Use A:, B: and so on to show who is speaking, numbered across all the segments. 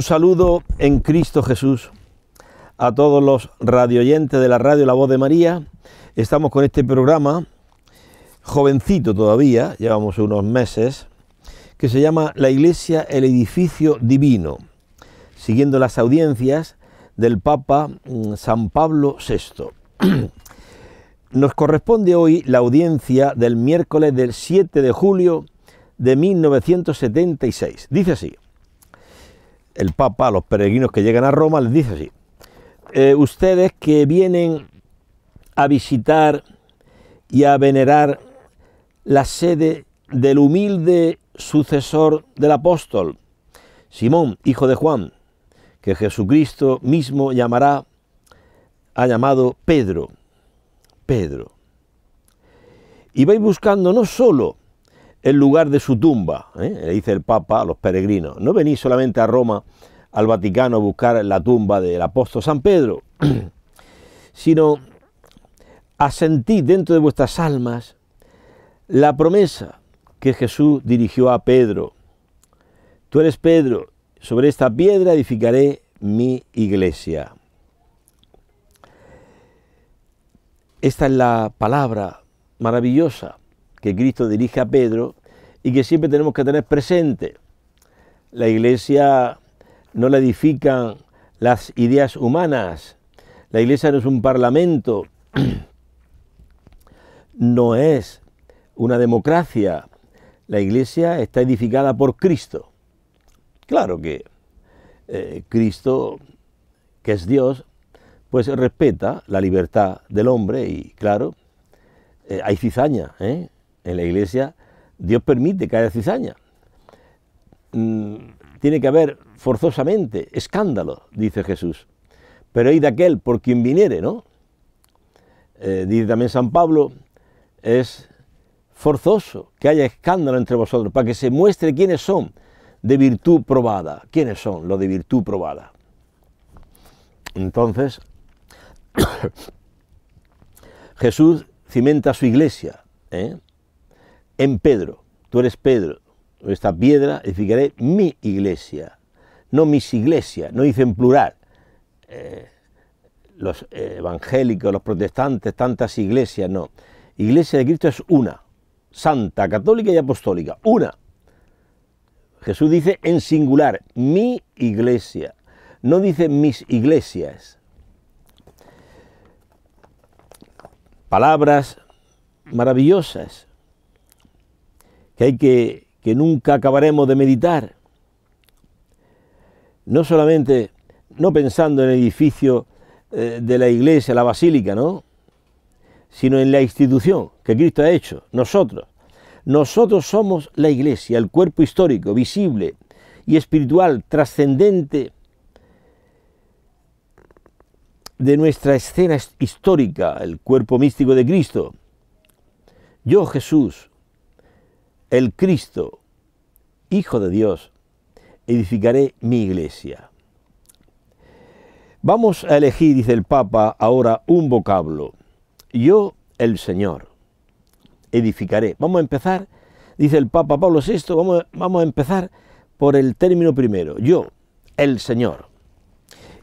A: Un saludo en Cristo Jesús a todos los radioyentes de la radio La Voz de María. Estamos con este programa, jovencito todavía, llevamos unos meses, que se llama La Iglesia, el edificio divino, siguiendo las audiencias del Papa San Pablo VI. Nos corresponde hoy la audiencia del miércoles del 7 de julio de 1976. Dice así, el Papa a los peregrinos que llegan a Roma les dice así: ustedes que vienen a visitar y a venerar la sede del humilde sucesor del apóstol, Simón, hijo de Juan, que Jesucristo mismo ha llamado Pedro, y vais buscando no solo el lugar de su tumba, le dice el Papa a los peregrinos, no venís solamente a Roma, al Vaticano, a buscar la tumba del apóstol San Pedro, sino a sentir dentro de vuestras almas la promesa que Jesús dirigió a Pedro. Tú eres Pedro, sobre esta piedra edificaré mi iglesia. Esta es la palabra maravillosa que Cristo dirige a Pedro y que siempre tenemos que tener presente. La iglesia no la edifican las ideas humanas, la iglesia no es un parlamento, no es una democracia, la iglesia está edificada por Cristo. Claro que Cristo, que es Dios, pues respeta la libertad del hombre y claro, hay cizaña, en la iglesia Dios permite que haya cizaña. Tiene que haber forzosamente escándalo, dice Jesús, pero hay de aquel por quien viniere, ¿no? Dice también San Pablo, es forzoso que haya escándalo entre vosotros para que se muestre quiénes son de virtud probada. ¿Quiénes son los de virtud probada? Entonces, Jesús cimenta su iglesia en Pedro. Tú eres Pedro, esta piedra edificaré mi iglesia, no mis iglesias, no dice en plural. Los evangélicos, los protestantes, tantas iglesias, no. Iglesia de Cristo es una, santa, católica y apostólica, una. Jesús dice en singular, mi iglesia, no dice mis iglesias. Palabras maravillosas que nunca acabaremos de meditar. No solamente, no pensando en el edificio de la iglesia, la basílica, ¿no?, sino en la institución que Cristo ha hecho, nosotros. Nosotros somos la iglesia, el cuerpo histórico, visible y espiritual, trascendente de nuestra escena histórica, el cuerpo místico de Cristo. Yo, Jesús, el Cristo, Hijo de Dios, edificaré mi iglesia. Vamos a elegir, dice el Papa, ahora un vocablo. Yo, el Señor, edificaré. Vamos a empezar, dice el Papa Pablo VI, vamos a empezar por el término primero. Yo, el Señor.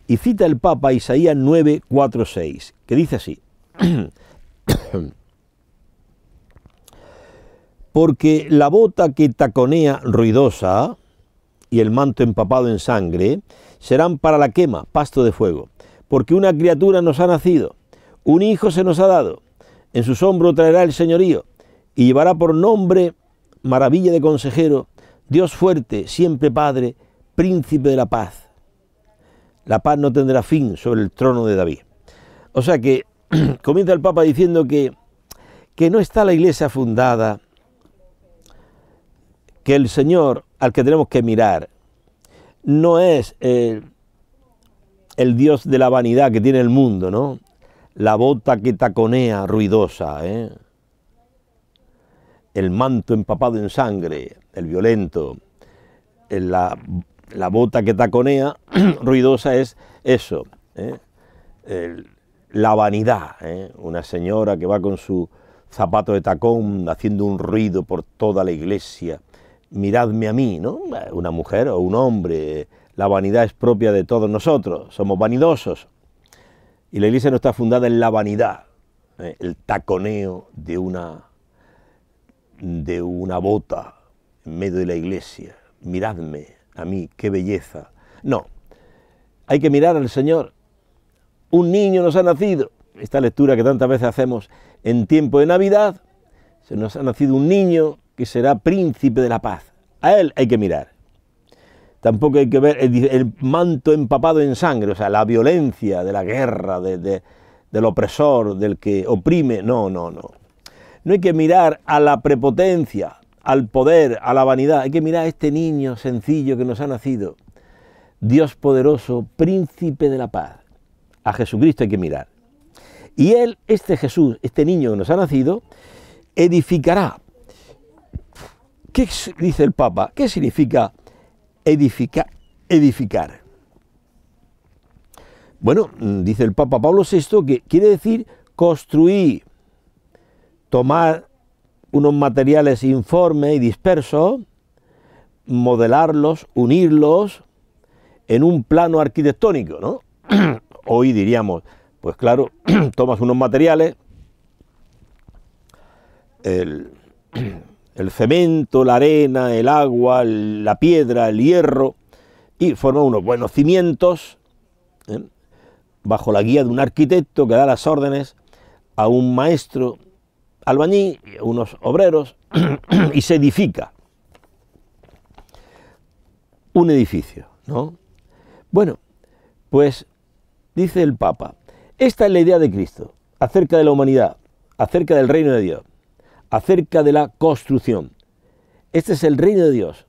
A: Y cita el Papa Isaías 9, 4, 6, que dice así: porque la bota que taconea ruidosa y el manto empapado en sangre serán para la quema, pasto de fuego, porque una criatura nos ha nacido, un hijo se nos ha dado, en sus hombros traerá el señorío, y llevará por nombre maravilla de consejero, Dios fuerte, siempre Padre, príncipe de la paz. La paz no tendrá fin sobre el trono de David. O sea que comienza el Papa diciendo que no está la iglesia fundada, que el Señor al que tenemos que mirar no es el Dios de la vanidad que tiene el mundo, ¿no? La bota que taconea ruidosa, el manto empapado en sangre, el violento, la bota que taconea ruidosa es eso, la vanidad, una señora que va con su zapato de tacón haciendo un ruido por toda la iglesia, miradme a mí, ¿no? Una mujer o un hombre la vanidad es propia de todos nosotros, somos vanidosos. Y la Iglesia no está fundada en la vanidad, el taconeo de una bota en medio de la Iglesia. Miradme a mí, qué belleza. No, hay que mirar al Señor. Un niño nos ha nacido. Esta lectura que tantas veces hacemos en tiempo de Navidad, se nos ha nacido un niño que será príncipe de la paz. A él hay que mirar. Tampoco hay que ver el manto empapado en sangre, o sea, la violencia de la guerra, del opresor, del que oprime. No. No hay que mirar a la prepotencia, al poder, a la vanidad. Hay que mirar a este niño sencillo que nos ha nacido. Dios poderoso, príncipe de la paz. A Jesucristo hay que mirar. Y él, este Jesús, este niño que nos ha nacido, edificará. ¿Qué dice el Papa? ¿Qué significa edificar? Bueno, dice el Papa Pablo VI que quiere decir construir, tomar unos materiales informes y dispersos, modelarlos, unirlos en un plano arquitectónico, ¿no? Hoy diríamos, pues claro, tomas unos materiales, el cemento, la arena, el agua, la piedra, el hierro, y forma unos buenos cimientos, bajo la guía de un arquitecto que da las órdenes a un maestro albañil, a unos obreros, y se edifica un edificio, ¿no? Bueno, pues dice el Papa, esta es la idea de Cristo, acerca de la humanidad, acerca del reino de Dios, acerca de la construcción. Este es el reino de Dios.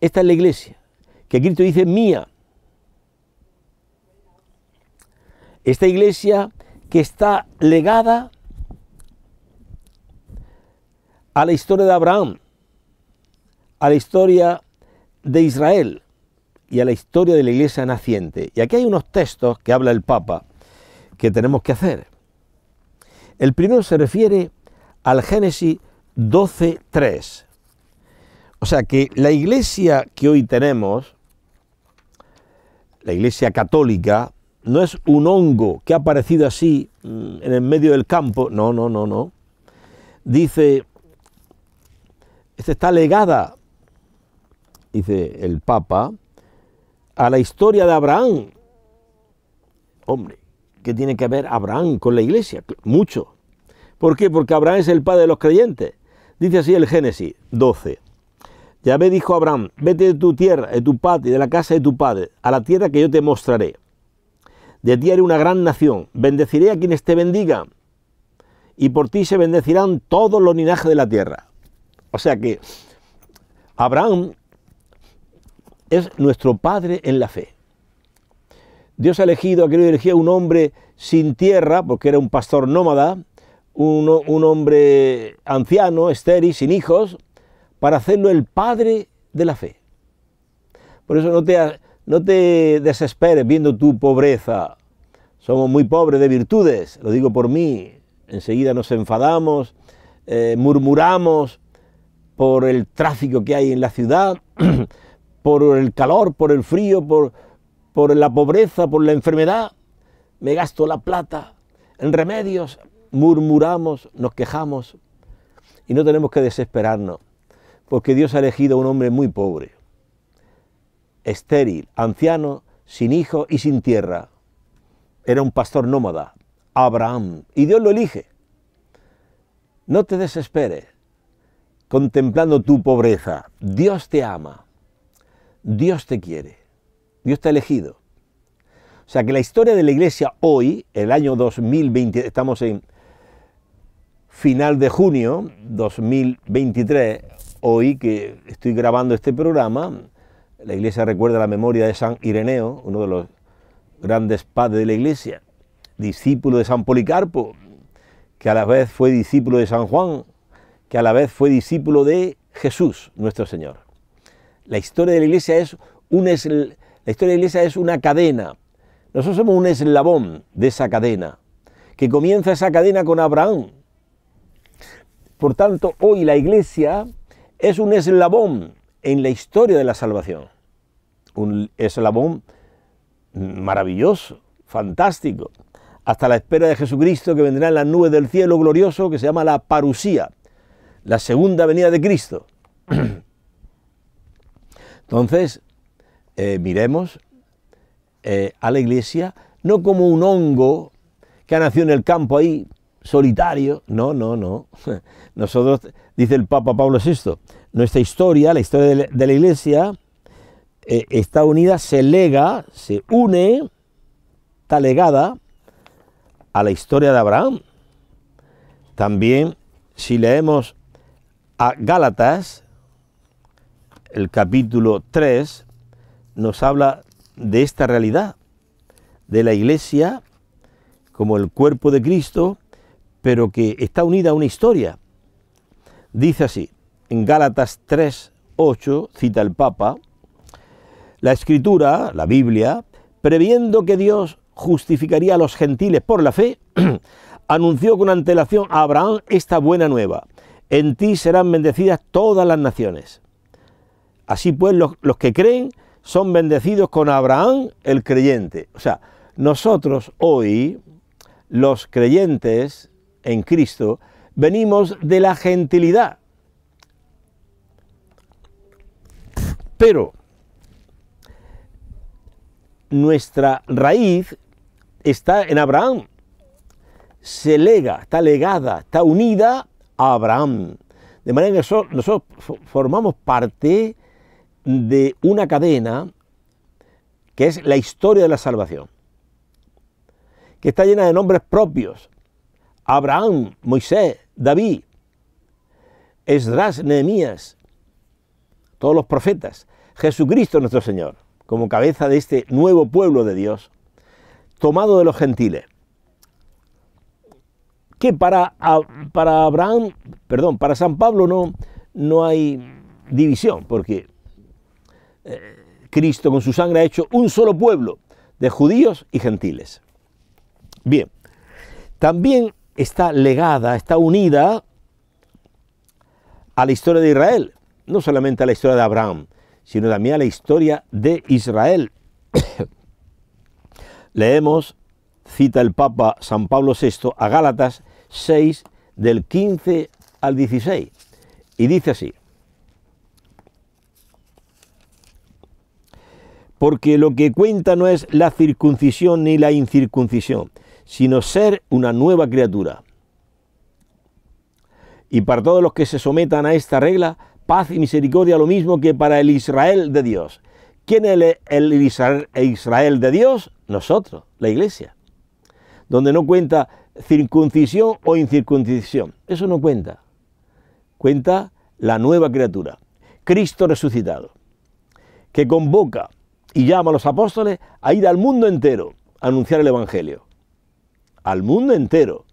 A: Esta es la Iglesia, que Cristo dice mía. Esta Iglesia que está legada a la historia de Abraham, a la historia de Israel y a la historia de la Iglesia naciente. Y aquí hay unos textos que habla el Papa que tenemos que hacer. El primero se refiere al Génesis 12:3. O sea que la Iglesia que hoy tenemos, la Iglesia católica, no es un hongo que ha aparecido así en el medio del campo. No. Dice, está legada, dice el Papa, a la historia de Abraham. Hombre, ¿qué tiene que ver Abraham con la Iglesia? Mucho. ¿Por qué? Porque Abraham es el padre de los creyentes. Dice así el Génesis 12. Yahvé dijo a Abraham, vete de tu tierra, de tu patria, de la casa de tu padre, a la tierra que yo te mostraré. De ti haré una gran nación, bendeciré a quienes te bendigan, y por ti se bendecirán todos los linajes de la tierra. O sea que Abraham es nuestro padre en la fe. Dios ha querido elegir a un hombre sin tierra, porque era un pastor nómada, un hombre anciano, estéril, sin hijos, para hacerlo el padre de la fe. Por eso no te desesperes viendo tu pobreza. Somos muy pobres de virtudes, lo digo por mí. Enseguida nos enfadamos, murmuramos por el tráfico que hay en la ciudad, por el calor, por el frío, por la pobreza, por la enfermedad. Me gasto la plata en remedios, murmuramos, nos quejamos y no tenemos que desesperarnos, porque Dios ha elegido a un hombre muy pobre, estéril, anciano, sin hijo y sin tierra. Era un pastor nómada, Abraham, y Dios lo elige. No te desesperes contemplando tu pobreza. Dios te ama, Dios te quiere, Dios te ha elegido. O sea que la historia de la Iglesia hoy, el año 2020, estamos en final de junio 2023, hoy que estoy grabando este programa, la Iglesia recuerda la memoria de San Ireneo, uno de los grandes padres de la Iglesia, discípulo de San Policarpo, que a la vez fue discípulo de San Juan, que a la vez fue discípulo de Jesús, nuestro Señor. La historia de la Iglesia es una cadena. Nosotros somos un eslabón de esa cadena, que comienza esa cadena con Abraham. Por tanto, hoy la Iglesia es un eslabón en la historia de la salvación. un eslabón maravilloso, fantástico, hasta la espera de Jesucristo, que vendrá en las nubes del cielo glorioso, que se llama la parusía, la segunda venida de Cristo. Entonces, miremos a la Iglesia no como un hongo que ha nacido en el campo ahí, solitario. No, no, no. Nosotros, dice el Papa Pablo VI, nuestra historia, la historia de la Iglesia, está unida, se lega, se une, está legada a la historia de Abraham. También, si leemos a Gálatas, el capítulo 3, nos habla de esta realidad, de la Iglesia como el cuerpo de Cristo, pero que está unida a una historia. Dice así, en Gálatas 3:8, cita el Papa, la Escritura, la Biblia, previendo que Dios justificaría a los gentiles por la fe, anunció con antelación a Abraham esta buena nueva: en ti serán bendecidas todas las naciones. Así pues, los que creen son bendecidos con Abraham el creyente. O sea, nosotros hoy, los creyentes en Cristo, venimos de la gentilidad. Pero nuestra raíz está en Abraham. Se lega, está legada, está unida a Abraham. De manera que nosotros formamos parte de una cadena que es la historia de la salvación, que está llena de nombres propios: Abraham, Moisés, David, Esdras, Nehemías, todos los profetas, Jesucristo nuestro Señor, como cabeza de este nuevo pueblo de Dios, tomado de los gentiles. Que para San Pablo no hay división, porque Cristo con su sangre ha hecho un solo pueblo de judíos y gentiles. Bien, también está legada, está unida a la historia de Israel, no solamente a la historia de Abraham, sino también a la historia de Israel. Leemos, cita el Papa San Pablo VI, a Gálatas 6, del 15 al 16, y dice así: porque lo que cuenta no es la circuncisión ni la incircuncisión, sino ser una nueva criatura. Y para todos los que se sometan a esta regla, paz y misericordia, lo mismo que para el Israel de Dios. ¿Quién es el Israel de Dios? Nosotros, la Iglesia. Donde no cuenta circuncisión o incircuncisión. Eso no cuenta. Cuenta la nueva criatura, Cristo resucitado, que convoca y llama a los apóstoles a ir al mundo entero a anunciar el Evangelio. Al mundo entero.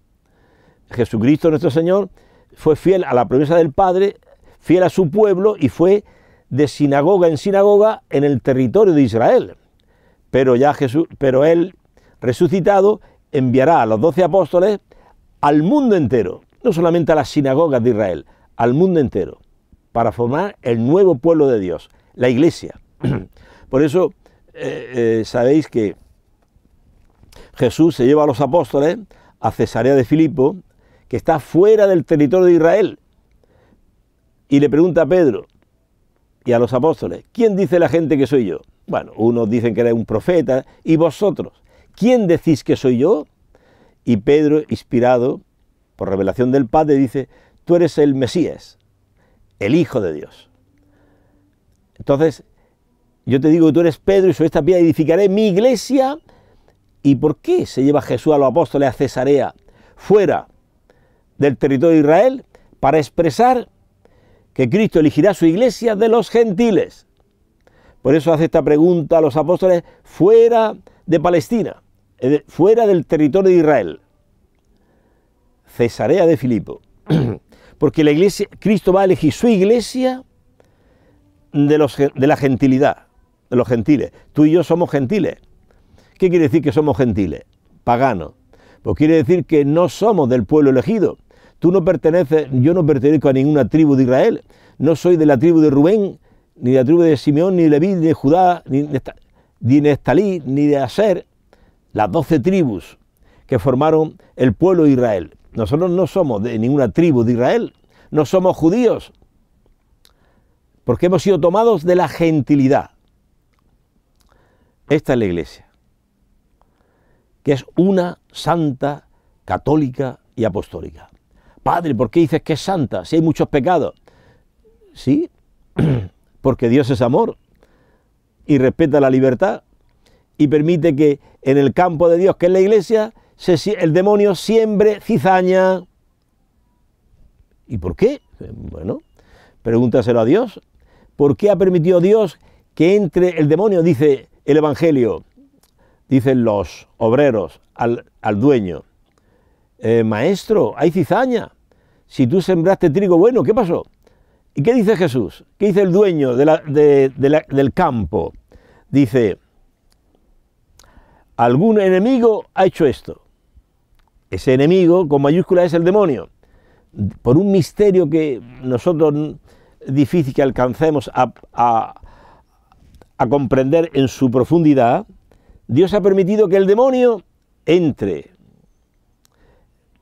A: Jesucristo nuestro Señor fue fiel a la promesa del Padre, fiel a su pueblo, y fue de sinagoga en sinagoga en el territorio de Israel. Pero Él, resucitado, enviará a los 12 apóstoles al mundo entero, no solamente a las sinagogas de Israel, al mundo entero, para formar el nuevo pueblo de Dios, la Iglesia. Por eso sabéis que Jesús se lleva a los apóstoles a Cesarea de Filipo, que está fuera del territorio de Israel, y le pregunta a Pedro y a los apóstoles: ¿quién dice la gente que soy yo? Bueno, unos dicen que eres un profeta, ¿y vosotros? ¿Quién decís que soy yo? Y Pedro, inspirado por revelación del Padre, dice: tú eres el Mesías, el Hijo de Dios. Entonces, yo te digo que tú eres Pedro, y sobre esta piedra edificaré mi iglesia. ¿Y por qué se lleva Jesús a los apóstoles a Cesarea, fuera del territorio de Israel? Para expresar que Cristo elegirá su iglesia de los gentiles. Por eso hace esta pregunta a los apóstoles fuera de Palestina, fuera del territorio de Israel. Cesarea de Filipo. Porque la iglesia, Cristo va a elegir su iglesia de la gentilidad, de los gentiles. Tú y yo somos gentiles. ¿Qué quiere decir que somos gentiles? Paganos. Pues quiere decir que no somos del pueblo elegido. Tú no perteneces, yo no pertenezco a ninguna tribu de Israel. No soy de la tribu de Rubén, ni de la tribu de Simeón, ni de Leví, ni de Judá, ni de Neftalí, ni de Aser, las 12 tribus que formaron el pueblo de Israel. Nosotros no somos de ninguna tribu de Israel, no somos judíos, porque hemos sido tomados de la gentilidad. Esta es la Iglesia, que es una santa, católica y apostólica. Padre, ¿por qué dices que es santa si hay muchos pecados? Sí, porque Dios es amor y respeta la libertad y permite que en el campo de Dios, que es la Iglesia, el demonio siembre cizaña. ¿Y por qué? Bueno, pregúntaselo a Dios. ¿Por qué ha permitido Dios que entre el demonio? Dice el Evangelio, dicen los obreros al dueño, maestro, hay cizaña, si tú sembraste trigo bueno, ¿qué pasó? ¿Y qué dice Jesús? ¿Qué dice el dueño del campo? Dice, algún enemigo ha hecho esto. Ese enemigo, con mayúscula, es el demonio. Por un misterio que nosotros es difícil que alcancemos a comprender en su profundidad, Dios ha permitido que el demonio entre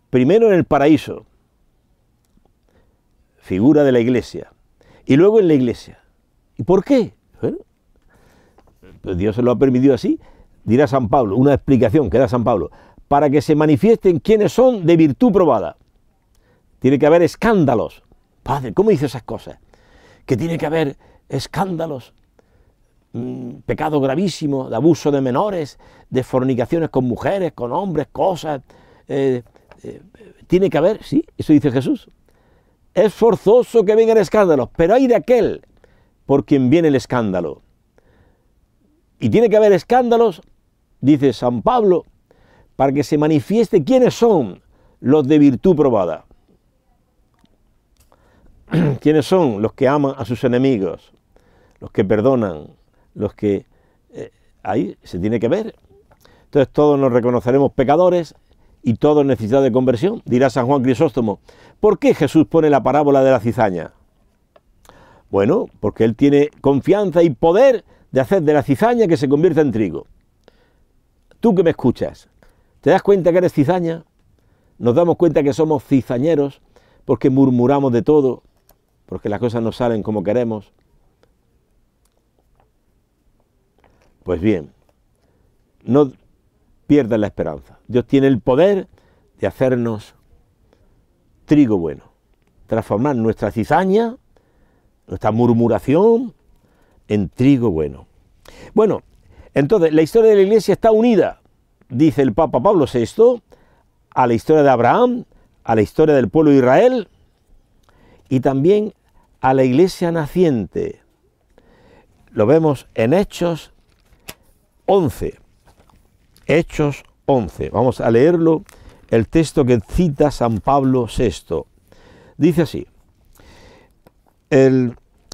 A: primero en el paraíso, figura de la Iglesia, y luego en la Iglesia. ¿Y por qué? Bueno, pues Dios se lo ha permitido así, dirá San Pablo, una explicación que da San Pablo, para que se manifiesten quienes son de virtud probada. Tiene que haber escándalos. Padre, ¿cómo dice esas cosas? Que tiene que haber escándalos, pecado gravísimo, de abuso de menores, de fornicaciones con mujeres, con hombres, cosas. Tiene que haber, sí, eso dice Jesús. Es forzoso que vengan escándalos, pero hay de aquel por quien viene el escándalo. Y tiene que haber escándalos, dice San Pablo, para que se manifieste quiénes son los de virtud probada. ¿Quiénes son los que aman a sus enemigos? Los que perdonan, los que... ahí se tiene que ver. Entonces todos nos reconoceremos pecadores y todos necesitados de conversión. Dirá San Juan Crisóstomo, ¿por qué Jesús pone la parábola de la cizaña? Bueno, porque Él tiene confianza y poder de hacer de la cizaña que se convierta en trigo. Tú que me escuchas, ¿te das cuenta que eres cizaña? Nos damos cuenta que somos cizañeros porque murmuramos de todo, porque las cosas no salen como queremos. Pues bien, no pierdas la esperanza. Dios tiene el poder de hacernos trigo bueno, transformar nuestra cizaña, nuestra murmuración, en trigo bueno. Bueno, entonces la historia de la Iglesia está unida, dice el Papa Pablo VI, a la historia de Abraham, a la historia del pueblo de Israel y también a la Iglesia naciente. Lo vemos en Hechos 11. Hechos 11. Vamos a leerlo, el texto que cita San Pablo VI. Dice así,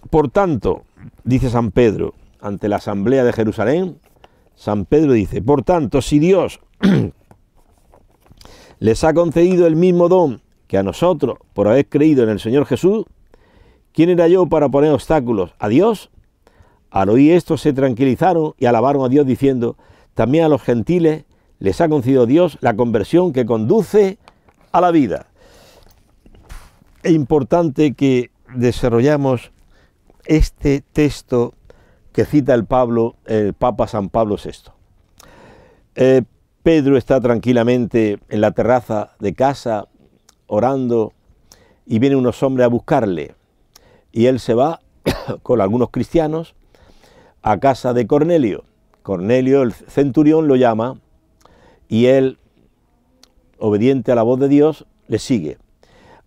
A: por tanto, dice San Pedro, ante la asamblea de Jerusalén, San Pedro dice, por tanto, si Dios les ha concedido el mismo don que a nosotros por haber creído en el Señor Jesús, ¿quién era yo para poner obstáculos a Dios? Al oír esto se tranquilizaron y alabaron a Dios diciendo, también a los gentiles les ha concedido Dios la conversión que conduce a la vida. Es importante que desarrollemos este texto que cita el Papa San Pablo VI. Pedro está tranquilamente en la terraza de casa orando y vienen unos hombres a buscarle y él se va con algunos cristianos a casa de Cornelio. Cornelio, el centurión, lo llama y él, obediente a la voz de Dios, le sigue.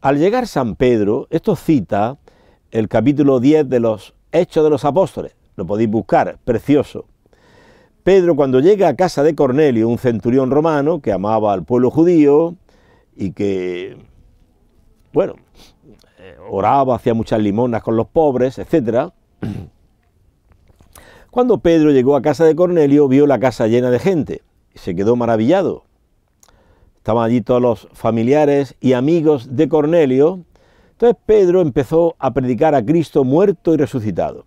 A: Al llegar San Pedro, esto cita el capítulo 10 de los Hechos de los Apóstoles, lo podéis buscar, precioso. Pedro, cuando llega a casa de Cornelio, un centurión romano que amaba al pueblo judío y que, bueno, oraba, hacía muchas limonas con los pobres, etc. Cuando Pedro llegó a casa de Cornelio, vio la casa llena de gente y se quedó maravillado. Estaban allí todos los familiares y amigos de Cornelio. Entonces Pedro empezó a predicar a Cristo muerto y resucitado.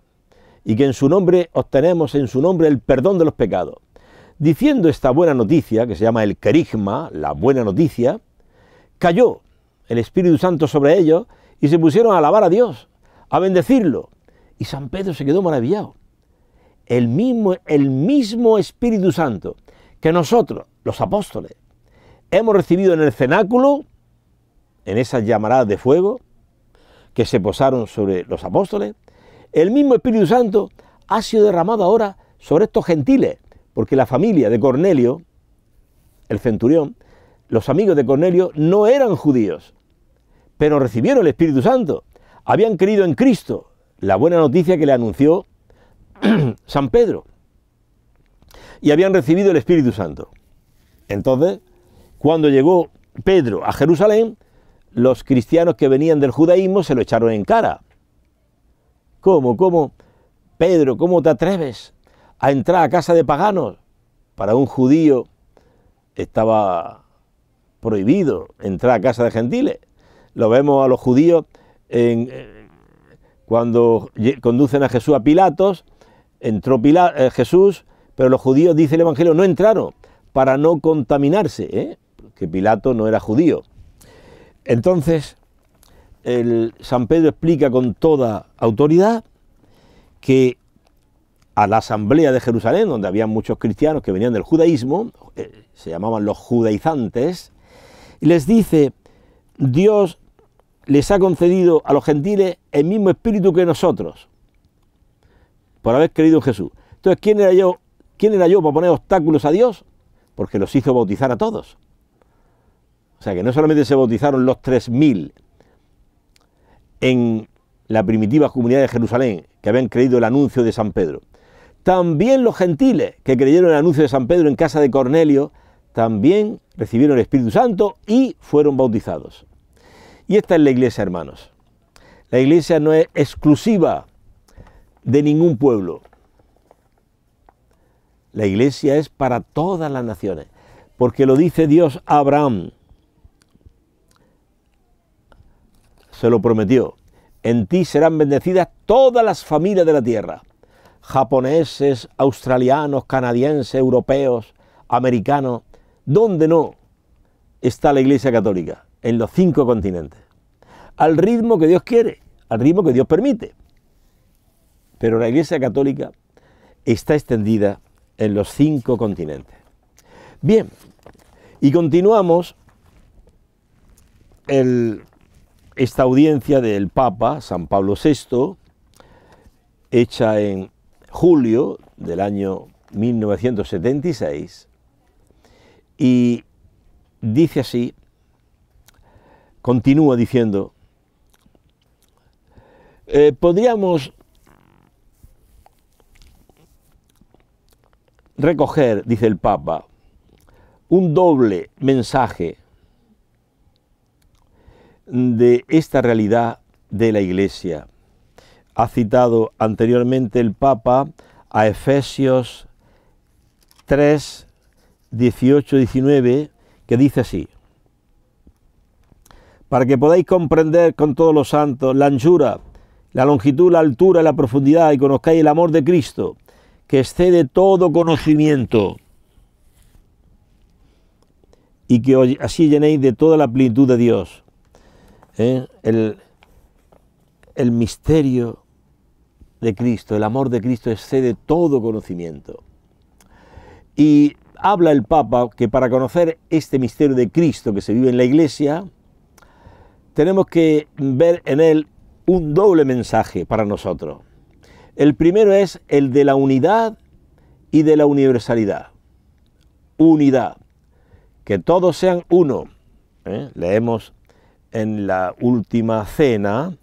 A: y que en su nombre obtenemos en su nombre el perdón de los pecados. Diciendo esta buena noticia, que se llama el querigma, la buena noticia, cayó el Espíritu Santo sobre ellos y se pusieron a alabar a Dios, a bendecirlo. Y San Pedro se quedó maravillado. El mismo Espíritu Santo que nosotros, los apóstoles, hemos recibido en el cenáculo, en esas llamaradas de fuego que se posaron sobre los apóstoles, el mismo Espíritu Santo ha sido derramado ahora sobre estos gentiles, porque la familia de Cornelio, el centurión, los amigos de Cornelio no eran judíos, pero recibieron el Espíritu Santo, habían creído en Cristo, la buena noticia que le anunció San Pedro, y habían recibido el Espíritu Santo. Entonces, cuando llegó Pedro a Jerusalén, los cristianos que venían del judaísmo se lo echaron en cara. ¿Cómo? Pedro, ¿cómo te atreves a entrar a casa de paganos? Para un judío estaba prohibido entrar a casa de gentiles. Lo vemos a los judíos cuando conducen a Jesús a Pilatos, entró Jesús, pero los judíos, dice el Evangelio, no entraron para no contaminarse, que Pilato no era judío. Entonces, San Pedro explica con toda autoridad que a la asamblea de Jerusalén, donde había muchos cristianos que venían del judaísmo, se llamaban los judaizantes, y les dice, Dios les ha concedido a los gentiles el mismo espíritu que nosotros, por haber creído en Jesús. Entonces, ¿quién era yo para poner obstáculos a Dios? Porque los hizo bautizar a todos. O sea que no solamente se bautizaron los 3000 en la primitiva comunidad de Jerusalén, que habían creído el anuncio de San Pedro, también los gentiles que creyeron el anuncio de San Pedro en casa de Cornelio, también recibieron el Espíritu Santo y fueron bautizados. Y esta es la iglesia, hermanos. La iglesia no es exclusiva de ningún pueblo. La iglesia es para todas las naciones, porque lo dice Dios a Abraham. Se lo prometió. En ti serán bendecidas todas las familias de la tierra. Japoneses, australianos, canadienses, europeos, americanos. ¿Dónde no está la Iglesia Católica? En los 5 continentes. Al ritmo que Dios quiere, al ritmo que Dios permite. Pero la Iglesia Católica está extendida en los 5 continentes. Bien, y continuamos esta audiencia del Papa San Pablo VI, hecha en julio del año 1976, y dice así, continúa diciendo, podríamos recoger, dice el Papa, un doble mensaje de esta realidad de la Iglesia. Ha citado anteriormente el Papa a Efesios 3, 18, 19, que dice así, para que podáis comprender con todos los santos la anchura, la longitud, la altura y la profundidad, y conozcáis el amor de Cristo, que excede todo conocimiento, y que así llenéis de toda la plenitud de Dios. El misterio de Cristo, el amor de Cristo excede todo conocimiento. Y habla el Papa que para conocer este misterio de Cristo que se vive en la Iglesia, tenemos que ver en él un doble mensaje para nosotros. El primero es el de la unidad y de la universalidad. Unidad, que todos sean uno. Leemos en la última cena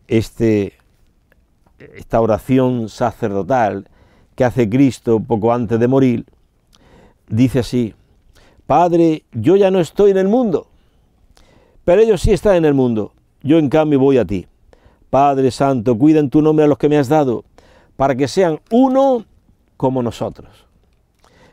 A: esta oración sacerdotal que hace Cristo poco antes de morir. Dice así, Padre, yo ya no estoy en el mundo, pero ellos sí están en el mundo, yo en cambio voy a ti. Padre Santo, cuida en tu nombre a los que me has dado, para que sean uno como nosotros.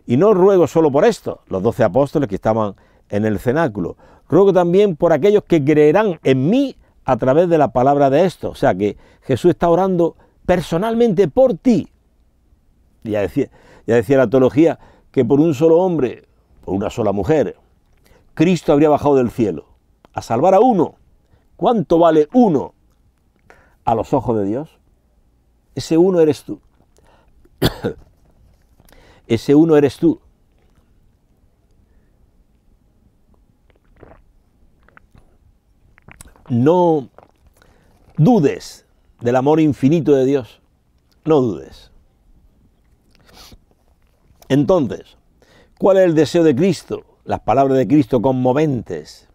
A: Y no ruego solo por esto, los 12 apóstoles que estaban en el cenáculo, ruego también por aquellos que creerán en mí a través de la palabra de esto. O sea que Jesús está orando personalmente por ti. Ya decía la teología que por un solo hombre, por una sola mujer, Cristo habría bajado del cielo a salvar a uno. ¿Cuánto vale uno a los ojos de Dios? Ese uno eres tú. Ese uno eres tú. No dudes del amor infinito de Dios. No dudes. Entonces, ¿cuál es el deseo de Cristo? Las palabras de Cristo conmoventes.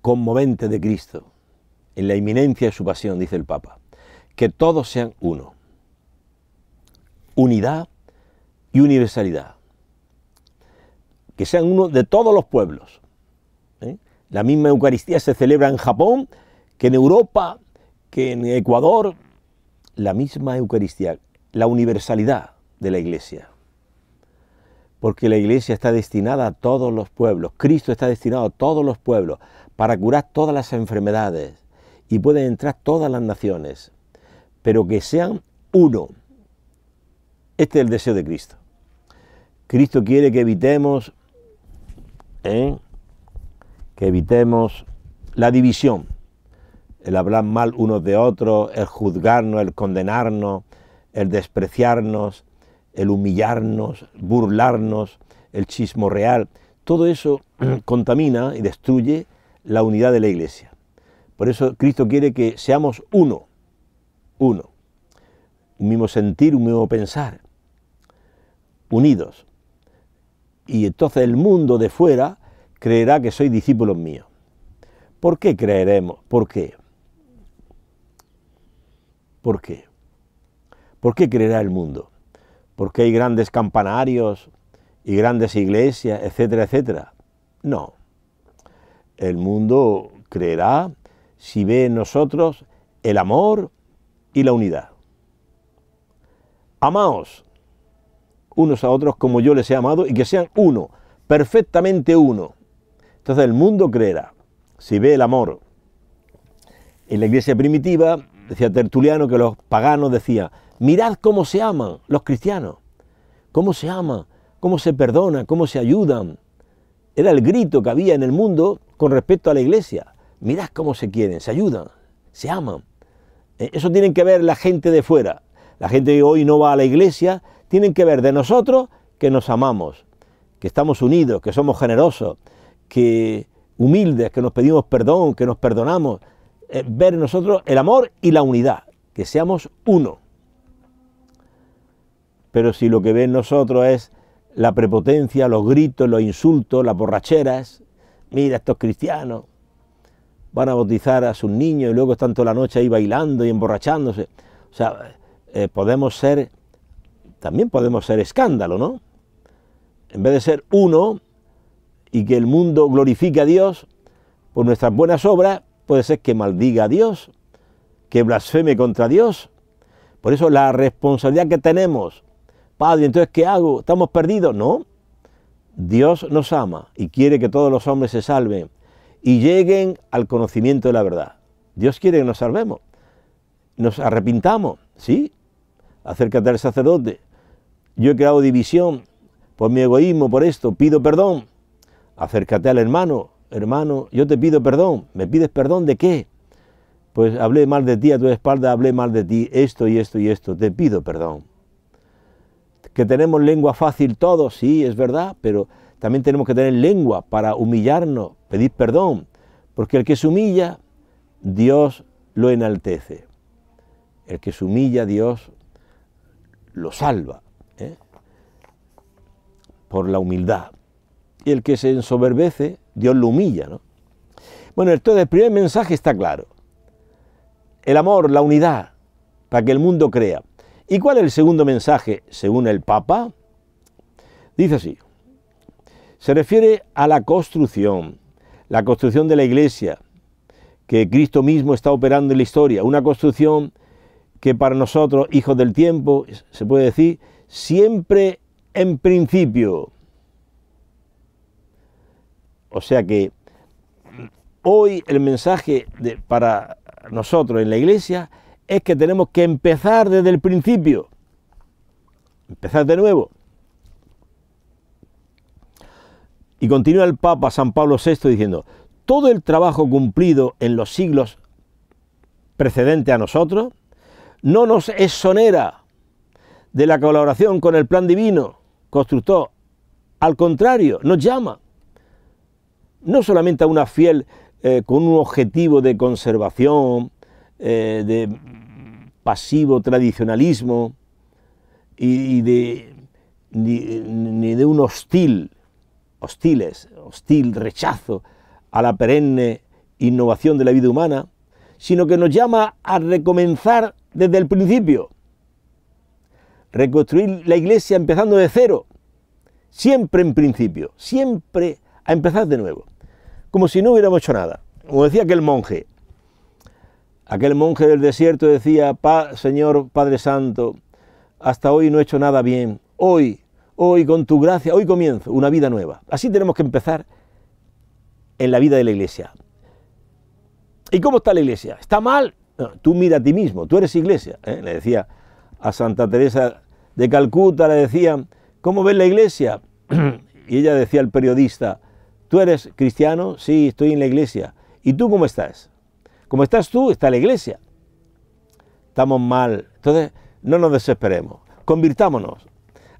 A: Conmoventes de Cristo. En la inminencia de su pasión, dice el Papa. Que todos sean uno. Unidad y universalidad. Que sean uno de todos los pueblos. La misma Eucaristía se celebra en Japón, que en Europa, que en Ecuador. La misma Eucaristía, la universalidad de la Iglesia. Porque la Iglesia está destinada a todos los pueblos. Cristo está destinado a todos los pueblos para curar todas las enfermedades. Y pueden entrar todas las naciones. Pero que sean uno. Este es el deseo de Cristo. Cristo quiere que evitemos la división, el hablar mal unos de otros, el juzgarnos, el condenarnos, el despreciarnos, el humillarnos, burlarnos, el chismorrear. Todo eso contamina y destruye la unidad de la Iglesia. Por eso Cristo quiere que seamos uno, un mismo sentir, un mismo pensar, unidos. Y entonces el mundo de fuera creerá que sois discípulos míos. ¿Por qué creeremos? ¿Por qué? ¿Por qué? ¿Por qué creerá el mundo? ¿Porque hay grandes campanarios y grandes iglesias, etcétera, etcétera? No. El mundo creerá si ve en nosotros el amor y la unidad. Amaos unos a otros como yo les he amado y que sean uno, perfectamente uno. Entonces el mundo creerá si ve el amor. En la iglesia primitiva, decía Tertuliano, que los paganos decían, mirad cómo se aman los cristianos, cómo se aman, cómo se perdonan, cómo se ayudan. Era el grito que había en el mundo con respecto a la iglesia. Mirad cómo se quieren, se ayudan, se aman. Eso tienen que ver la gente de fuera. La gente que hoy no va a la iglesia, tienen que ver de nosotros que nos amamos, que estamos unidos, que somos generosos, que humildes, que nos pedimos perdón, que nos perdonamos. Ver en nosotros el amor y la unidad, que seamos uno. Pero si lo que ve en nosotros es la prepotencia, los gritos, los insultos, las borracheras, mira, estos cristianos van a bautizar a sus niños y luego están toda la noche ahí bailando y emborrachándose. O sea, también podemos ser escándalo, ¿no? En vez de ser uno y que el mundo glorifique a Dios por nuestras buenas obras, puede ser que maldiga a Dios, que blasfeme contra Dios. Por eso la responsabilidad que tenemos, Padre, entonces ¿qué hago? ¿Estamos perdidos? No. Dios nos ama y quiere que todos los hombres se salven y lleguen al conocimiento de la verdad. Dios quiere que nos salvemos. Nos arrepintamos, ¿sí? Acércate al sacerdote. Yo he creado división por mi egoísmo, por esto, pido perdón. Acércate al hermano. Hermano, yo te pido perdón. ¿Me pides perdón de qué? Pues hablé mal de ti a tu espalda, hablé mal de ti, esto y esto y esto, te pido perdón. Que tenemos lengua fácil todos, sí, es verdad, pero también tenemos que tener lengua para humillarnos, pedir perdón, porque el que se humilla, Dios lo enaltece. El que se humilla, Dios lo salva, por la humildad. Y el que se ensoberbece, Dios lo humilla, ¿no? Bueno, entonces el primer mensaje está claro. El amor, la unidad, para que el mundo crea. ¿Y cuál es el segundo mensaje, según el Papa? Dice así, se refiere a la construcción de la Iglesia, que Cristo mismo está operando en la historia, una construcción que para nosotros, hijos del tiempo, se puede decir, siempre en principio. O sea que hoy el mensaje para nosotros en la Iglesia es que tenemos que empezar desde el principio, empezar de nuevo. Y continúa el Papa San Pablo VI diciendo, todo el trabajo cumplido en los siglos precedentes a nosotros no nos exonera de la colaboración con el plan divino constructor. Al contrario, nos llama no solamente a una fiel con un objetivo de conservación, de pasivo tradicionalismo ni de un hostil rechazo a la perenne innovación de la vida humana, sino que nos llama a recomenzar desde el principio, reconstruir la Iglesia empezando de cero, siempre en principio, siempre a empezar de nuevo, como si no hubiéramos hecho nada. Como decía aquel monje del desierto decía, Señor Padre Santo, hasta hoy no he hecho nada bien, hoy con tu gracia, hoy comienzo una vida nueva. Así tenemos que empezar en la vida de la Iglesia. ¿Y cómo está la Iglesia? ¿Está mal? No, tú mira a ti mismo, tú eres Iglesia. Le decía a Santa Teresa de Calcuta, le decían, ¿cómo ves la Iglesia? Y ella decía al periodista, ¿tú eres cristiano? Sí, estoy en la Iglesia. ¿Y tú cómo estás? Como estás tú, está la Iglesia. Estamos mal. Entonces, no nos desesperemos. Convirtámonos.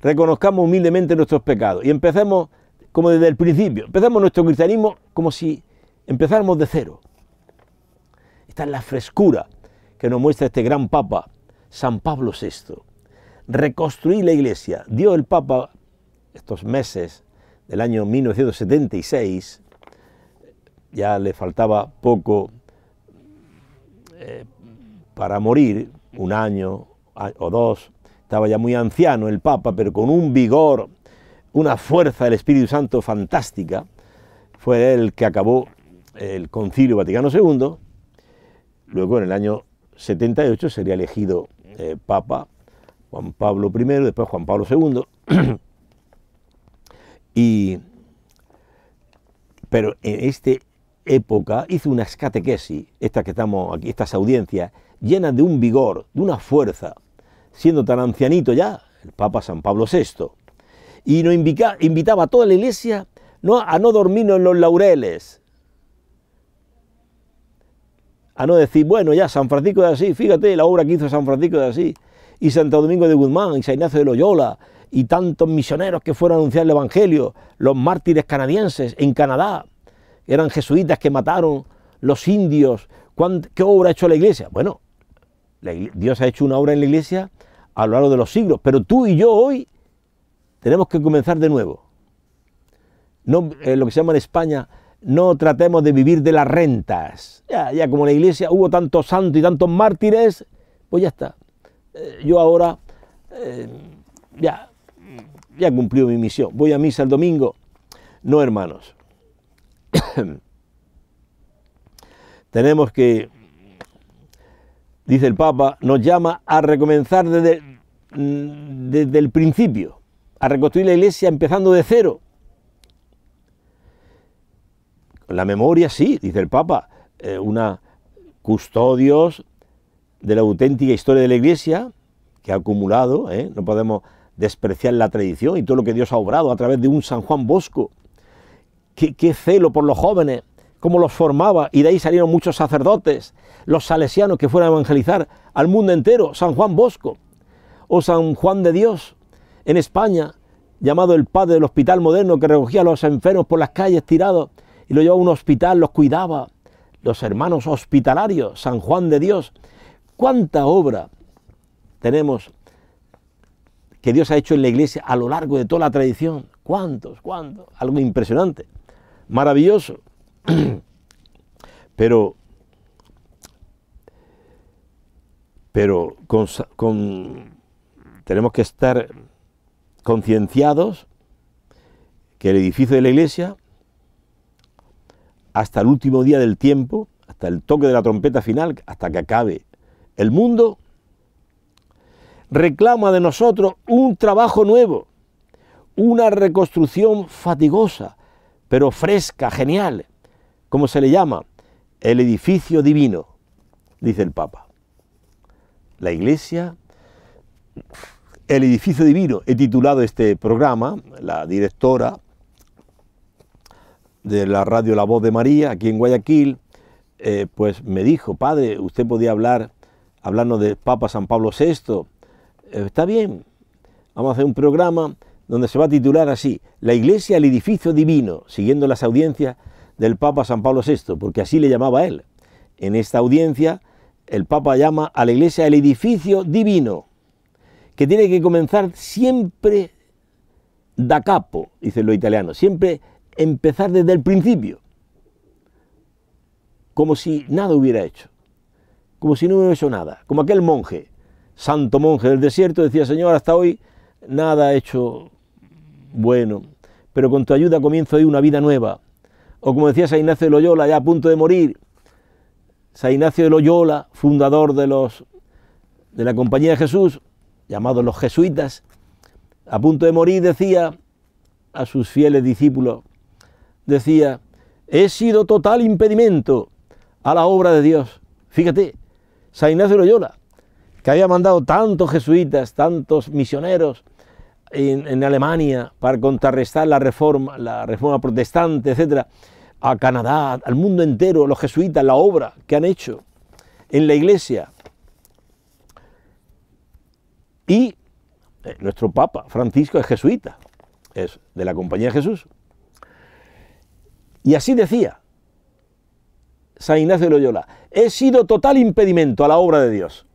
A: Reconozcamos humildemente nuestros pecados. Y empecemos como desde el principio. Empecemos nuestro cristianismo como si empezáramos de cero. Esta es la frescura que nos muestra este gran Papa, San Pablo VI. Reconstruir la Iglesia. Dio el Papa estos meses del año 1976, ya le faltaba poco para morir, un año o dos, estaba ya muy anciano el Papa, pero con un vigor, una fuerza del Espíritu Santo fantástica. Fue él el que acabó el Concilio Vaticano II. Luego, en el año 78, sería elegido Papa Juan Pablo I, después Juan Pablo II. Pero en esta época hizo unas catequesis, estas que estamos aquí, estas audiencias, llenas de un vigor, de una fuerza, siendo tan ancianito ya, el Papa San Pablo VI. Y nos invitaba a toda la Iglesia a no dormirnos en los laureles, a no decir, bueno, ya San Francisco de Asís, fíjate la obra que hizo San Francisco de Asís, y Santo Domingo de Guzmán, y San Ignacio de Loyola, y tantos misioneros que fueron a anunciar el Evangelio, los mártires canadienses en Canadá, eran jesuitas que mataron los indios. ¿Qué obra ha hecho la Iglesia? Bueno, Dios ha hecho una obra en la Iglesia a lo largo de los siglos, pero tú y yo hoy tenemos que comenzar de nuevo. No, lo que se llama en España, no tratemos de vivir de las rentas. Ya como en la Iglesia hubo tantos santos y tantos mártires, pues ya está. Yo ahora ya cumplió mi misión. Voy a misa el domingo. No, hermanos. Tenemos que, dice el Papa, nos llama a recomenzar desde el principio, a reconstruir la Iglesia empezando de cero. La memoria, sí, dice el Papa, custodios de la auténtica historia de la Iglesia que ha acumulado, no podemos despreciar la tradición y todo lo que Dios ha obrado a través de un San Juan Bosco. Qué celo por los jóvenes, cómo los formaba, y de ahí salieron muchos sacerdotes, los salesianos que fueron a evangelizar al mundo entero, San Juan Bosco, o San Juan de Dios, en España, llamado el padre del hospital moderno, que recogía a los enfermos por las calles tirados, y los llevaba a un hospital, los cuidaba, los hermanos hospitalarios, San Juan de Dios. ¿Cuánta obra tenemos que Dios ha hecho en la Iglesia a lo largo de toda la tradición? ¿Cuántos? Algo impresionante, maravilloso. Pero tenemos que estar concienciados que el edificio de la Iglesia, hasta el último día del tiempo, hasta el toque de la trompeta final, hasta que acabe el mundo, reclama de nosotros un trabajo nuevo, una reconstrucción fatigosa, pero fresca, genial. ¿Cómo se le llama? El edificio divino, dice el Papa. la Iglesia, el edificio divino. He titulado este programa, la directora de la radio La Voz de María, aquí en Guayaquil, pues me dijo: padre, usted podía hablarnos del Papa San Pablo VI. Está bien, vamos a hacer un programa donde se va a titular así: La Iglesia, el edificio divino, siguiendo las audiencias del Papa San Pablo VI, porque así le llamaba él. En esta audiencia, el Papa llama a la Iglesia el edificio divino, que tiene que comenzar siempre da capo, dicen los italianos, siempre empezar desde el principio, como si nada hubiera hecho, como si no hubiera hecho nada, como aquel monje, santo monje del desierto, decía: Señor, hasta hoy nada he hecho bueno, pero con tu ayuda comienzo hoy una vida nueva. O como decía San Ignacio de Loyola, ya a punto de morir, San Ignacio de Loyola, fundador de la Compañía de Jesús, llamados los jesuitas, a punto de morir decía a sus fieles discípulos, decía: he sido total impedimento a la obra de Dios. Fíjate, San Ignacio de Loyola, que había mandado tantos jesuitas, tantos misioneros en Alemania para contrarrestar la reforma protestante, etcétera, a Canadá, al mundo entero, los jesuitas, la obra que han hecho en la Iglesia. Y nuestro Papa Francisco es jesuita, es de la Compañía de Jesús. Y así decía San Ignacio de Loyola: he sido total impedimento a la obra de Dios.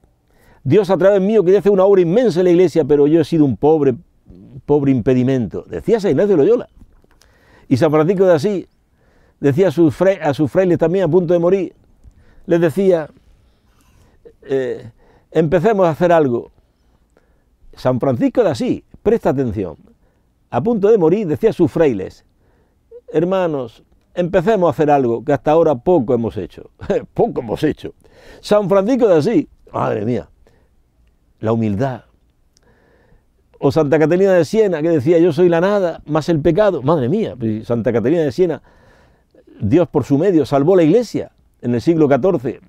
A: Dios a través mío quería hacer una obra inmensa en la Iglesia, pero yo he sido un pobre impedimento. Decía San Ignacio de Loyola. Y San Francisco de Asís decía a sus frailes también a punto de morir, les decía: empecemos a hacer algo. San Francisco de Asís, presta atención, a punto de morir decía a sus frailes: hermanos, empecemos a hacer algo que hasta ahora poco hemos hecho. Poco hemos hecho. San Francisco de Asís, madre mía, la humildad. O Santa Catalina de Siena, que decía: yo soy la nada, más el pecado. Madre mía, Santa Catalina de Siena, Dios por su medio salvó la Iglesia en el siglo XIV.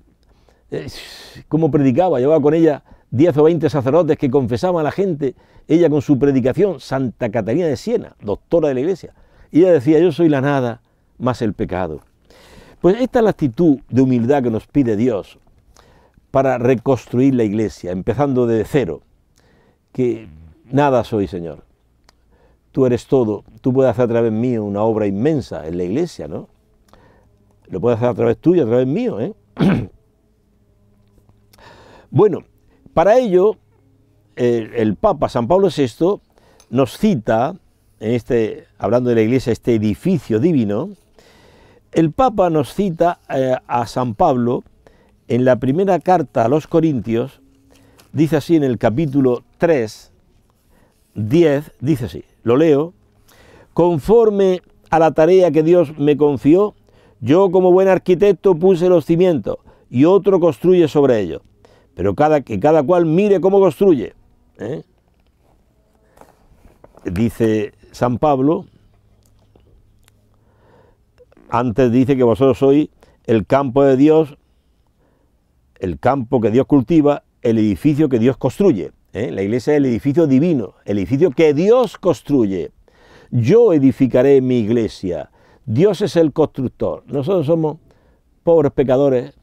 A: ¿Cómo predicaba? Llevaba con ella 10 o 20 sacerdotes que confesaban a la gente, ella con su predicación. Santa Catalina de Siena, doctora de la Iglesia. Y ella decía: yo soy la nada, más el pecado. Pues esta es la actitud de humildad que nos pide Dios para reconstruir la Iglesia, empezando desde cero. Que nada soy, Señor. Tú eres todo. Tú puedes hacer a través mío una obra inmensa en la Iglesia, ¿no? Lo puedes hacer a través tuyo, a través mío, ¿eh? Bueno, para ello, el Papa San Pablo VI nos cita, hablando de la Iglesia, este edificio divino. El Papa nos cita a San Pablo en la primera carta a los Corintios. Dice así en el capítulo 3, 10, dice así, lo leo: conforme a la tarea que Dios me confió, yo como buen arquitecto puse los cimientos y otro construye sobre ellos, pero que cada cual mire cómo construye. Dice San Pablo, antes dice que vosotros sois el campo de Dios, el campo que Dios cultiva, el edificio que Dios construye. La Iglesia es el edificio divino, el edificio que Dios construye. Yo edificaré mi Iglesia. Dios es el constructor. Nosotros somos pobres pecadores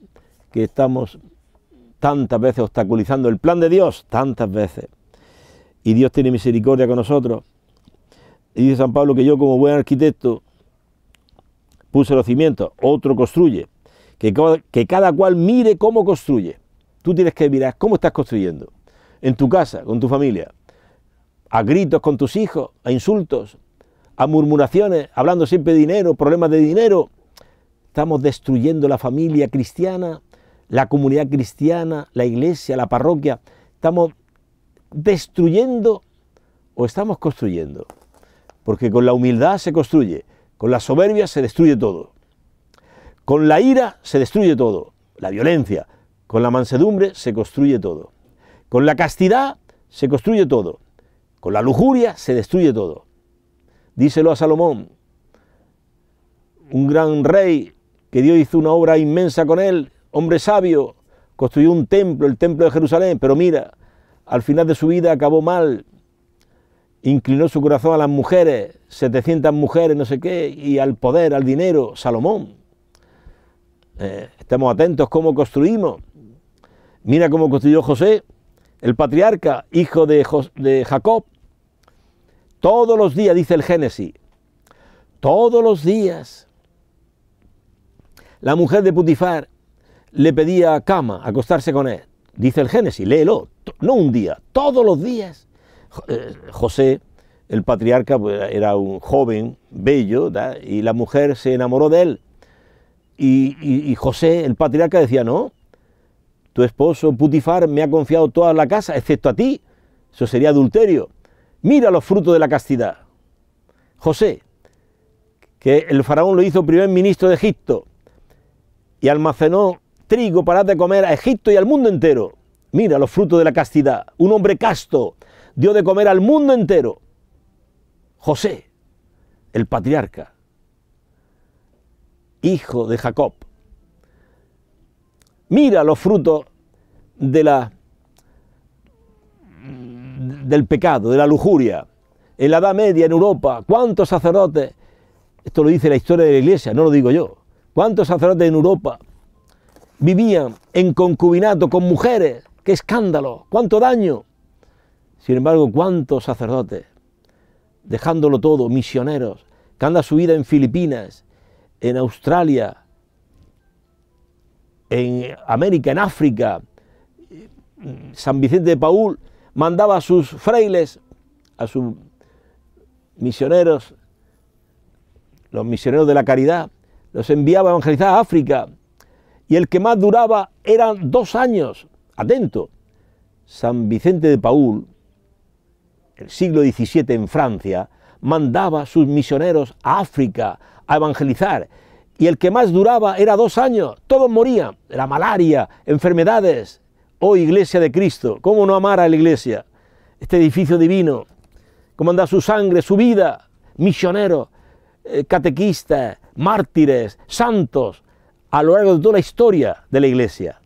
A: que estamos tantas veces obstaculizando el plan de Dios, tantas veces. Y Dios tiene misericordia con nosotros. Y dice San Pablo que yo como buen arquitecto puse los cimientos, otro construye. Que cada cual mire cómo construye. Tú tienes que mirar cómo estás construyendo. En tu casa, con tu familia. A gritos con tus hijos, a insultos, a murmuraciones, hablando siempre de dinero, problemas de dinero. Estamos destruyendo la familia cristiana, la comunidad cristiana, la iglesia, la parroquia. Estamos destruyendo o estamos construyendo. Porque con la humildad se construye, con la soberbia se destruye todo. Con la ira se destruye todo, la violencia. Con la mansedumbre se construye todo. Con la castidad se construye todo. Con la lujuria se destruye todo. Díselo a Salomón, un gran rey, que Dios hizo una obra inmensa con él, hombre sabio, construyó un templo, el templo de Jerusalén, pero mira, al final de su vida acabó mal, inclinó su corazón a las mujeres, 700 mujeres, no sé qué, y al poder, al dinero, Salomón. Estemos atentos cómo construimos. Mira cómo construyó José, el patriarca, hijo de Jacob. Todos los días, dice el Génesis, todos los días, la mujer de Putifar le pedía cama, acostarse con él. Dice el Génesis, léelo, no un día, todos los días. José, el patriarca, pues, era un joven, bello, ¿da? Y la mujer se enamoró de él. Y José, el patriarca, decía, no, tu esposo Putifar me ha confiado toda la casa, excepto a ti. Eso sería adulterio. Mira los frutos de la castidad. José, que el faraón lo hizo primer ministro de Egipto y almacenó trigo para dar de comer a Egipto y al mundo entero. Mira los frutos de la castidad. Un hombre casto dio de comer al mundo entero. José, el patriarca, hijo de Jacob. Mira los frutos del pecado, de la lujuria. En la Edad Media, en Europa, ¿cuántos sacerdotes? Esto lo dice la historia de la Iglesia, no lo digo yo. ¿Cuántos sacerdotes en Europa vivían en concubinato con mujeres? ¡Qué escándalo! ¡Cuánto daño! Sin embargo, ¿cuántos sacerdotes, dejándolo todo, misioneros, que andan su vida en Filipinas, en Australia, en América, en África? San Vicente de Paúl mandaba a sus frailes, a sus misioneros, los misioneros de la caridad, los enviaba a evangelizar a África, y el que más duraba eran 2 años. Atento, San Vicente de Paúl, el siglo XVII en Francia, mandaba a sus misioneros a África a evangelizar, y el que más duraba era 2 años, todos morían, la malaria, enfermedades. Oh Iglesia de Cristo, ¿cómo no amar a la Iglesia? Este edificio divino, cómo anda su sangre, su vida, misioneros, catequistas, mártires, santos, a lo largo de toda la historia de la Iglesia.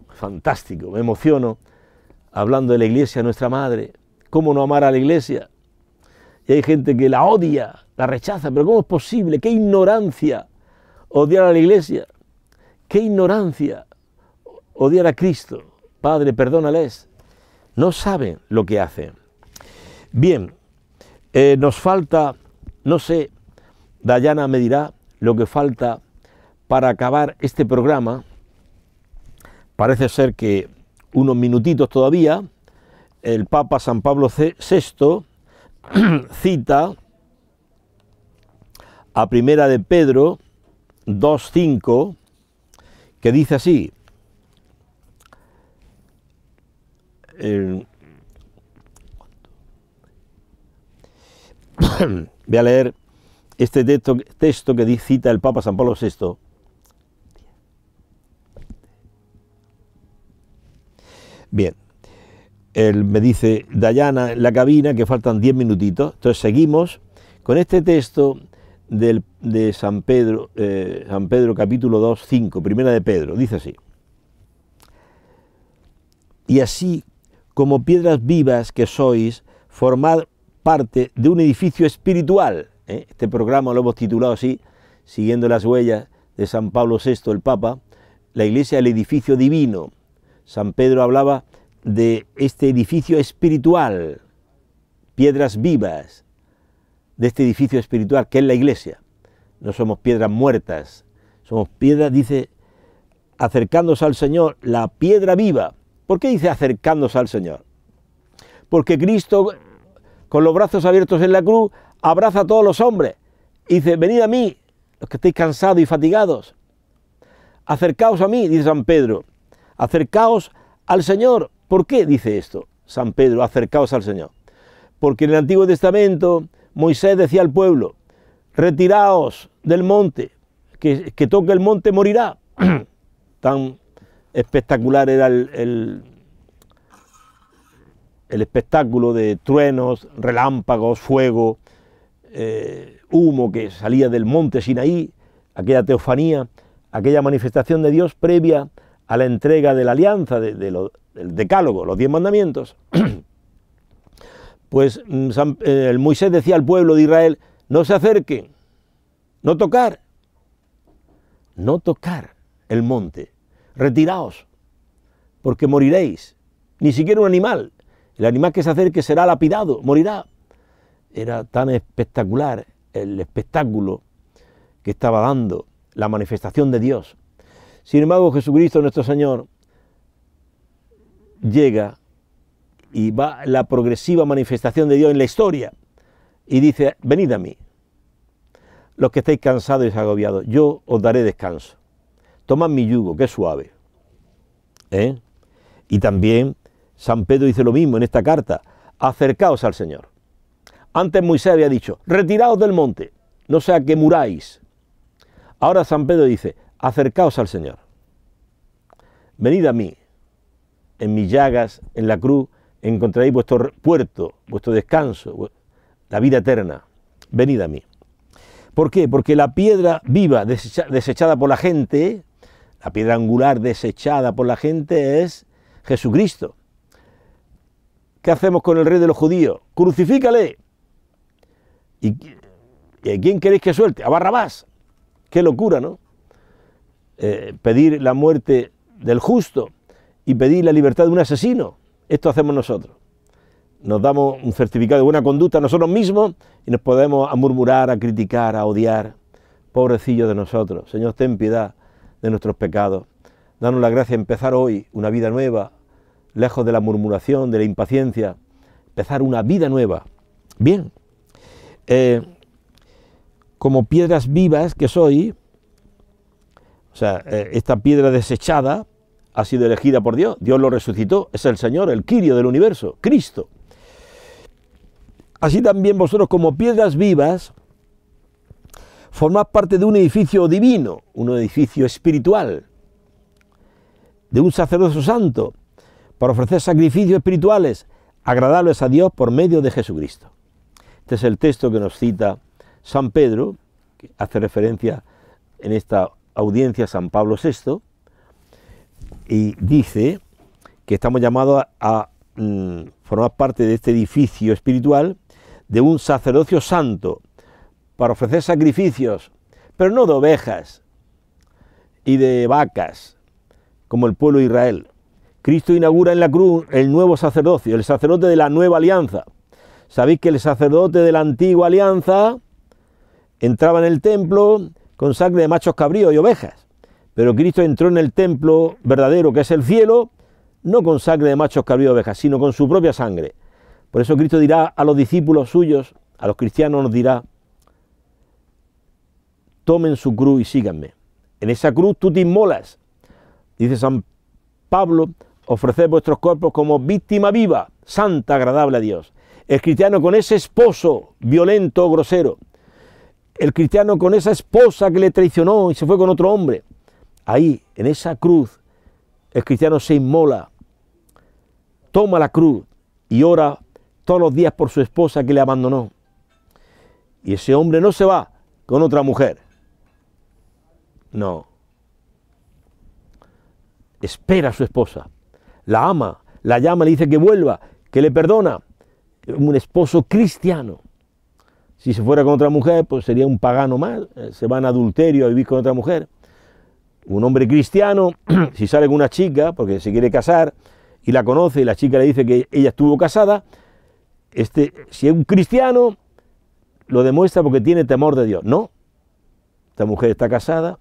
A: Fantástico, me emociono hablando de la Iglesia, nuestra Madre. ¿Cómo no amar a la Iglesia? Y hay gente que la odia, la rechaza, pero ¿cómo es posible? ¡Qué ignorancia odiar a la Iglesia! ¡Qué ignorancia odiar a Cristo! Padre, perdónales. No saben lo que hacen. Bien, nos falta, no sé, Dayana me dirá lo que falta para acabar este programa. Parece ser que unos minutitos todavía. El Papa San Pablo VI cita a Primera de Pedro 2:5, que dice así. Voy a leer este texto que cita el Papa San Pablo VI. Bien, él me dice, Dayana, en la cabina, que faltan 10 minutitos. Entonces seguimos con este texto de San Pedro capítulo 2:5, Primera de Pedro. Dice así: y así como piedras vivas que sois, formad parte de un edificio espiritual. Este programa lo hemos titulado así, siguiendo las huellas de San Pablo VI, el Papa, la Iglesia, el edificio divino. San Pedro hablaba de este edificio espiritual, piedras vivas, de este edificio espiritual que es la Iglesia. No somos piedras muertas, somos piedras, dice, acercándose al Señor, la piedra viva. ¿Por qué dice acercándose al Señor? Porque Cristo, con los brazos abiertos en la cruz, abraza a todos los hombres y dice, venid a mí, los que estéis cansados y fatigados, acercaos a mí, dice San Pedro, acercaos al Señor. ¿Por qué dice esto San Pedro, acercaos al Señor? Porque en el Antiguo Testamento Moisés decía al pueblo, retiraos del monte, que toque el monte morirá. Tan espectacular era el espectáculo de truenos, relámpagos, fuego, humo que salía del monte Sinaí, aquella teofanía, aquella manifestación de Dios previa a la entrega de la alianza, del decálogo, los 10 mandamientos, pues el Moisés decía al pueblo de Israel, no se acerquen, no tocar el monte, retiraos, porque moriréis, ni siquiera un animal, el animal que se acerque será lapidado, morirá. Era tan espectacular el espectáculo que estaba dando la manifestación de Dios. Sin embargo, Jesucristo nuestro Señor llega y va la progresiva manifestación de Dios en la historia y dice, venid a mí, los que estáis cansados y agobiados, yo os daré descanso. Tomad mi yugo, que es suave. Y también San Pedro dice lo mismo en esta carta, acercaos al Señor. Antes Moisés había dicho, retiraos del monte, no sea que muráis. Ahora San Pedro dice, acercaos al Señor. Venid a mí, en mis llagas, en la cruz, encontraréis vuestro puerto, vuestro descanso, la vida eterna. Venid a mí. ¿Por qué? Porque la piedra viva desechada por la gente, la piedra angular desechada por la gente es Jesucristo. ¿Qué hacemos con el rey de los judíos? ¡Crucifícale! ¿Y a quién queréis que suelte? A Barrabás. ¡Qué locura!, ¿no? Pedir la muerte del justo y pedir la libertad de un asesino. Esto hacemos nosotros. Nos damos un certificado de buena conducta a nosotros mismos y nos podemos a murmurar, a criticar, a odiar. Pobrecillos de nosotros. Señor, ten piedad de nuestros pecados. Danos la gracia de empezar hoy una vida nueva, lejos de la murmuración, de la impaciencia. Empezar una vida nueva. Bien. Como piedras vivas que soy, o sea, esta piedra desechada ha sido elegida por Dios. Dios lo resucitó. Es el Señor, el Quirio del universo, Cristo. Así también vosotros, como piedras vivas, formad parte de un edificio divino, un edificio espiritual, de un sacerdocio santo, para ofrecer sacrificios espirituales agradables a Dios por medio de Jesucristo. Este es el texto que nos cita San Pedro, que hace referencia en esta audiencia a San Pablo VI, y dice que estamos llamados a formar parte de este edificio espiritual, de un sacerdocio santo, para ofrecer sacrificios, pero no de ovejas y de vacas, como el pueblo de Israel. Cristo inaugura en la cruz el nuevo sacerdocio, el sacerdote de la nueva alianza. Sabéis que el sacerdote de la antigua alianza entraba en el templo con sangre de machos cabríos y ovejas, pero Cristo entró en el templo verdadero, que es el cielo, no con sangre de machos cabríos y ovejas, sino con su propia sangre. Por eso Cristo dirá a los discípulos suyos, a los cristianos nos dirá, tomen su cruz y síganme. En esa cruz tú te inmolas. Dice San Pablo, ofreced vuestros cuerpos como víctima viva, santa, agradable a Dios. El cristiano con ese esposo violento, grosero. El cristiano con esa esposa que le traicionó y se fue con otro hombre. Ahí, en esa cruz, el cristiano se inmola, toma la cruz y ora todos los días por su esposa que le abandonó. Y ese hombre no se va con otra mujer. No. Espera a su esposa, la ama, la llama, le dice que vuelva, que le perdona. Un esposo cristiano. Si se fuera con otra mujer, pues sería un pagano más, se va en adulterio a vivir con otra mujer. Un hombre cristiano, si sale con una chica, porque se quiere casar, y la conoce, y la chica le dice que ella estuvo casada, si es un cristiano, lo demuestra porque tiene temor de Dios. No, esta mujer está casada,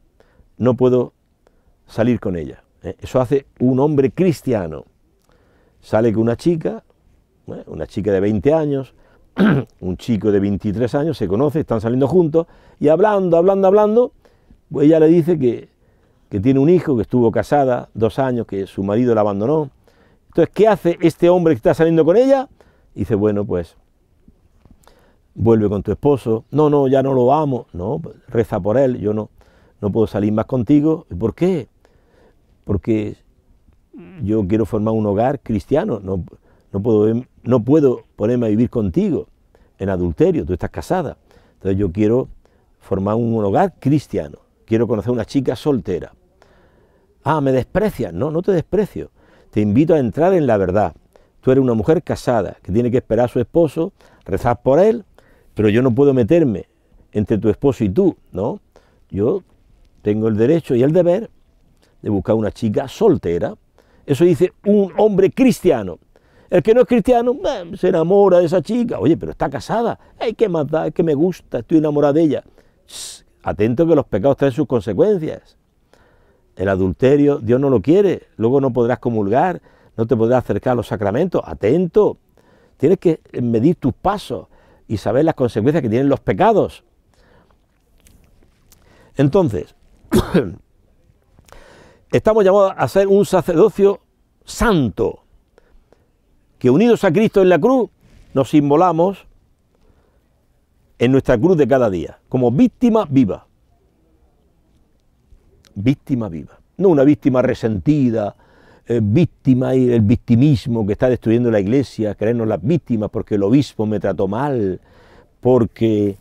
A: no puedo salir con ella. Eso hace un hombre cristiano. Sale con una chica de 20 años, un chico de 23 años, se conoce, están saliendo juntos, y hablando, pues ella le dice que tiene un hijo, que estuvo casada 2 años, que su marido la abandonó. Entonces, ¿qué hace este hombre que está saliendo con ella? Dice, bueno, pues, vuelve con tu esposo. No, ya no lo amo. No, pues, reza por él, yo no puedo salir más contigo. ¿Por qué? Porque yo quiero formar un hogar cristiano, no puedo ponerme a vivir contigo en adulterio, tú estás casada. Entonces yo quiero formar un hogar cristiano, quiero conocer una chica soltera. Ah, ¿me desprecias? No, no te desprecio. Te invito a entrar en la verdad. Tú eres una mujer casada que tiene que esperar a su esposo, rezar por él, pero yo no puedo meterme entre tu esposo y tú, ¿no? Yo tengo el derecho y el deber de buscar una chica soltera. Eso dice un hombre cristiano. El que no es cristiano se enamora de esa chica. Oye, pero está casada. ¡Ay, qué más da! Es que me gusta, estoy enamorado de ella. Shh, atento que los pecados traen sus consecuencias. El adulterio, Dios no lo quiere. Luego no podrás comulgar, no te podrás acercar a los sacramentos. Atento. Tienes que medir tus pasos y saber las consecuencias que tienen los pecados. Entonces, estamos llamados a ser un sacerdocio santo, que unidos a Cristo en la cruz, nos inmolamos en nuestra cruz de cada día, como víctima viva. Víctima viva. No una víctima resentida, víctima y el victimismo que está destruyendo la iglesia, creernos las víctimas porque el obispo me trató mal, porque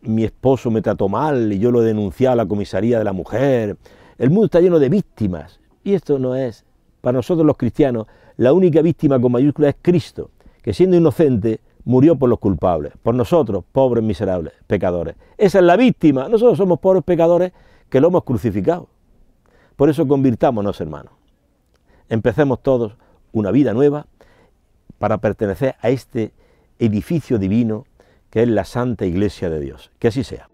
A: mi esposo me trató mal y yo lo he denunciado a la comisaría de la mujer. El mundo está lleno de víctimas y esto no es, para nosotros los cristianos, la única víctima con mayúscula es Cristo, que siendo inocente murió por los culpables, por nosotros, pobres miserables, pecadores. Esa es la víctima, nosotros somos pobres pecadores que lo hemos crucificado. Por eso convirtámonos, hermanos. Empecemos todos una vida nueva para pertenecer a este edificio divino que es la Santa Iglesia de Dios. Que así sea.